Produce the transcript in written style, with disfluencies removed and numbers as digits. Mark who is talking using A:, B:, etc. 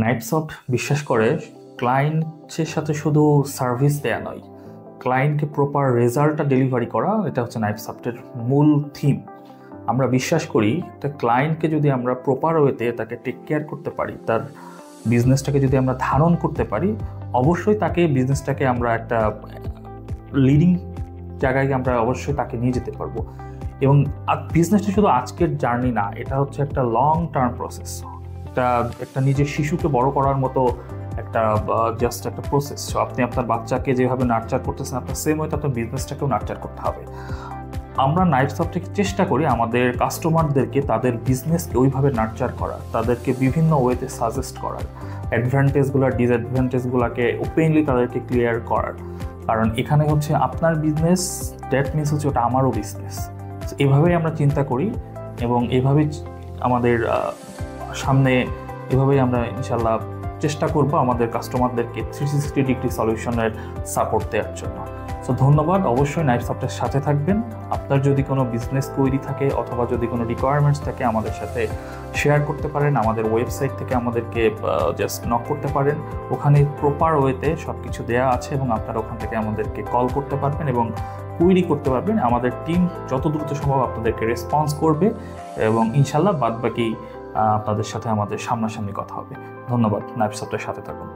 A: নাইপসফট বিশ্বাস করে ক্লায়েন্টের সাথে শুধু সার্ভিস দেয়া নয়, ক্লায়েন্টকে প্রপার রেজাল্টটা ডেলিভারি করা, এটা হচ্ছে নাইপসফটের মূল থিম। আমরা বিশ্বাস করি একটা ক্লায়েন্টকে যদি আমরা প্রপার ওয়েতে তাকে টেক কেয়ার করতে পারি, তার বিজনেসটাকে যদি আমরা ধারণ করতে পারি, অবশ্যই তাকে বিজনেসটাকে আমরা একটা লিডিং জায়গায় আমরা অবশ্যই তাকে নিয়ে যেতে পারবো। এবং বিজনেসটা শুধু আজকের জার্নি না, এটা হচ্ছে একটা লং টার্ম প্রসেস। একটা নিজের শিশুকে বড় করার মতো একটা জাস্ট একটা প্রসেস। আপনি আপনার বাচ্চাকে যেভাবে নার্চার করতেছেন, আপনার সেম ওয়েতে আপনার বিজনেসটাকেও নার্চার করতে হবে। আমরা নাইপসফট থেকে চেষ্টা করি আমাদের কাস্টমারদেরকে তাদের বিজনেসকে ওইভাবে নার্চার করার, তাদেরকে বিভিন্ন ওয়েতে সাজেস্ট করার, অ্যাডভান্টেজগুলো ডিসঅ্যাডভান্টেজগুলোকে ওপেনলি তাদেরকে ক্লিয়ার করার। কারণ এখানে হচ্ছে আপনার বিজনেস, দ্যাট মিনস হচ্ছে ওটা আমারও বিজনেস। এভাবেই আমরা চিন্তা করি এবং এভাবেই আমাদের সামনে এভাবেই আমরা ইনশাল্লাহ চেষ্টা করব আমাদের কাস্টমারদেরকে 360 ডিগ্রি সলিউশনের সাপোর্ট দেওয়ার জন্য। সো ধন্যবাদ। অবশ্যই নাইপসফটের সাথে থাকবেন। আপনার যদি কোনো বিজনেস কোয়েরি থাকে অথবা যদি কোনো রিকোয়ারমেন্টস থাকে আমাদের সাথে শেয়ার করতে পারেন। আমাদের ওয়েবসাইট থেকে আমাদেরকে জাস্ট নক করতে পারেন। ওখানে প্রপার ওয়েতে সব কিছু দেওয়া আছে এবং আপনারা ওখান থেকে আমাদেরকে কল করতে পারবেন এবং কোয়েরি করতে পারবেন। আমাদের টিম যত দ্রুত সম্ভব আপনাদেরকে রেসপন্স করবে এবং ইনশাল্লাহ বাদবাকি আপনাদের সাথে আমাদের সামনাসামনি কথা হবে। ধন্যবাদ। নাইপসফটের সাথে থাকুন।